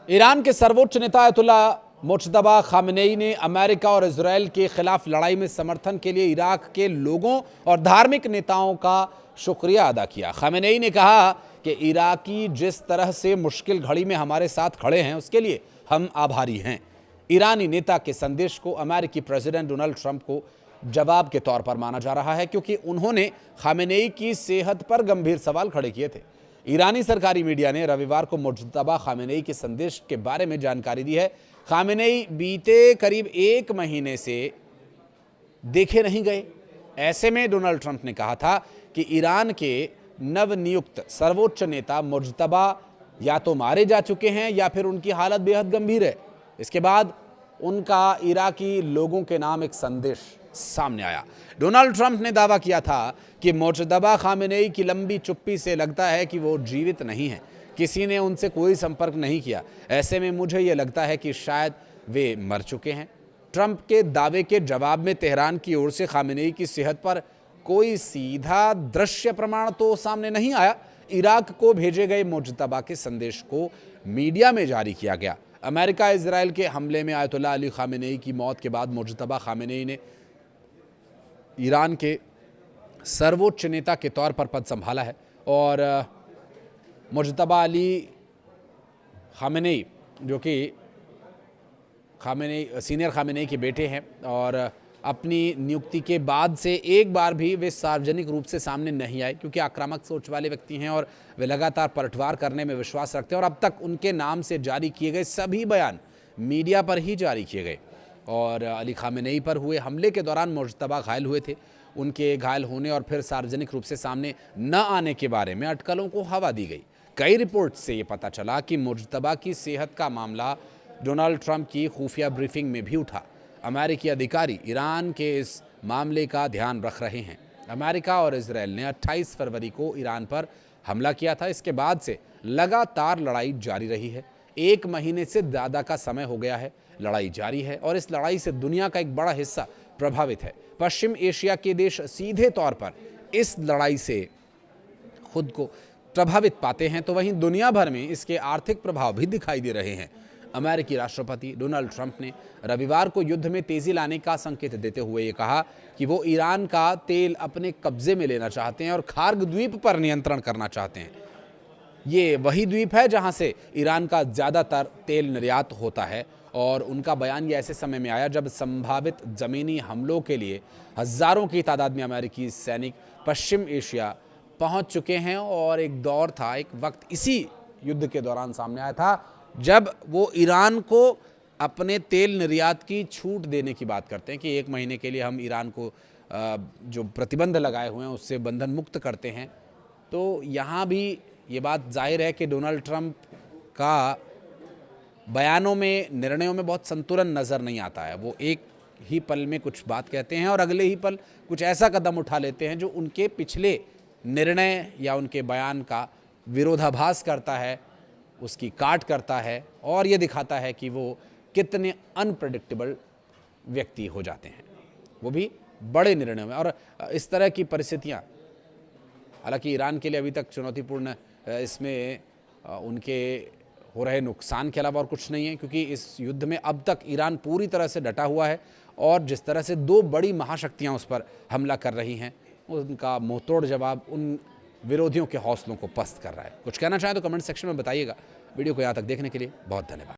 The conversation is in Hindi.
ईरान के सर्वोच्च नेता अयतुल्ला मुज्तबा खामेनेई ने अमेरिका और इजरायल के खिलाफ लड़ाई में समर्थन के लिए इराक के लोगों और धार्मिक नेताओं का शुक्रिया अदा किया। खामेनेई ने कहा कि इराकी जिस तरह से मुश्किल घड़ी में हमारे साथ खड़े हैं उसके लिए हम आभारी हैं। ईरानी नेता के संदेश को अमेरिकी प्रेसिडेंट डोनाल्ड ट्रंप को जवाब के तौर पर माना जा रहा है, क्योंकि उन्होंने खामेनेई की सेहत पर गंभीर सवाल खड़े किए थे। ईरानी सरकारी मीडिया ने रविवार को मुज्तबा खामेनेई के संदेश के बारे में जानकारी दी है। खामेनेई बीते करीब 1 महीने से देखे नहीं गए। ऐसे में डोनाल्ड ट्रंप ने कहा था कि ईरान के नवनियुक्त सर्वोच्च नेता मुज्तबा या तो मारे जा चुके हैं या फिर उनकी हालत बेहद गंभीर है। इसके बाद उनका इराकी लोगों के नाम एक संदेश सामने आया। डोनाल्ड ट्रंप ने दावा किया था कि मुज्तबा खामेनेई की लंबी चुप्पी से लगता है कि वो जीवित नहीं है, किसी ने उनसे कोई संपर्क नहीं किया। ऐसे में मुझे ये लगता है कि शायद वे मर चुके हैं। ट्रंप के दावे के जवाब में तेहरान की ओर से खामेनेई की सेहत पर कोई सीधा दृश्य प्रमाण तो सामने नहीं आया। इराक को भेजे गए मुज्तबा के संदेश को मीडिया में जारी किया गया। अमेरिका इजरायल के हमले में आयतुल्ला अली खामेनेई की मौत के बाद मुज्तबा खामेनेई ने ईरान के सर्वोच्च नेता के तौर पर पद संभाला है और मुज्तबा अली खामेनेई, जो कि सीनियर खामेनेई के बेटे हैं, और अपनी नियुक्ति के बाद से एक बार भी वे सार्वजनिक रूप से सामने नहीं आए, क्योंकि आक्रामक सोच वाले व्यक्ति हैं और वे लगातार पलटवार करने में विश्वास रखते हैं। और अब तक उनके नाम से जारी किए गए सभी बयान मीडिया पर ही जारी किए गए। और अली खामेनेई पर हुए हमले के दौरान मुज्तबा घायल हुए थे। उनके घायल होने और फिर सार्वजनिक रूप से सामने न आने के बारे में अटकलों को हवा दी गई। कई रिपोर्ट से ये पता चला कि मुज्तबा की सेहत का मामला डोनाल्ड ट्रंप की खुफिया ब्रीफिंग में भी उठा। अमेरिकी अधिकारी ईरान के इस मामले का ध्यान रख रहे हैं। अमेरिका और इजरायल ने 28 फरवरी को ईरान पर हमला किया था। इसके बाद से लगातार लड़ाई जारी रही है। 1 महीने से ज़्यादा का समय हो गया है, लड़ाई जारी है और इस लड़ाई से दुनिया का एक बड़ा हिस्सा प्रभावित है। पश्चिम एशिया के देश सीधे तौर पर इस लड़ाई से खुद को प्रभावित पाते हैं, तो वहीं दुनिया भर में इसके आर्थिक प्रभाव भी दिखाई दे रहे हैं। अमेरिकी राष्ट्रपति डोनाल्ड ट्रंप ने रविवार को युद्ध में तेजी लाने का संकेत देते हुए ये कहा कि वो ईरान का तेल अपने कब्जे में लेना चाहते हैं और खार्ग द्वीप पर नियंत्रण करना चाहते हैं। ये वही द्वीप है जहां से ईरान का ज़्यादातर तेल निर्यात होता है और उनका बयान ये ऐसे समय में आया जब संभावित ज़मीनी हमलों के लिए हज़ारों की तादाद में अमेरिकी सैनिक पश्चिम एशिया पहुंच चुके हैं। और एक दौर था, एक वक्त इसी युद्ध के दौरान सामने आया था जब वो ईरान को अपने तेल निर्यात की छूट देने की बात करते हैं कि 1 महीने के लिए हम ईरान को जो प्रतिबंध लगाए हुए हैं उससे बंधन मुक्त करते हैं। तो यहाँ भी ये बात जाहिर है कि डोनाल्ड ट्रंप का बयानों में, निर्णयों में बहुत संतुलन नज़र नहीं आता है। वो एक ही पल में कुछ बात कहते हैं और अगले ही पल कुछ ऐसा कदम उठा लेते हैं जो उनके पिछले निर्णय या उनके बयान का विरोधाभास करता है, उसकी काट करता है और ये दिखाता है कि वो कितने अनप्रेडिक्टेबल व्यक्ति हो जाते हैं, वो भी बड़े निर्णयों में। और इस तरह की परिस्थितियाँ, हालांकि ईरान के लिए अभी तक चुनौतीपूर्ण इसमें उनके हो रहे नुकसान के अलावा और कुछ नहीं है, क्योंकि इस युद्ध में अब तक ईरान पूरी तरह से डटा हुआ है और जिस तरह से 2 बड़ी महाशक्तियाँ उस पर हमला कर रही हैं, उनका मुंहतोड़ जवाब उन विरोधियों के हौसलों को पस्त कर रहा है। कुछ कहना चाहें तो कमेंट सेक्शन में बताइएगा। वीडियो को यहाँ तक देखने के लिए बहुत धन्यवाद।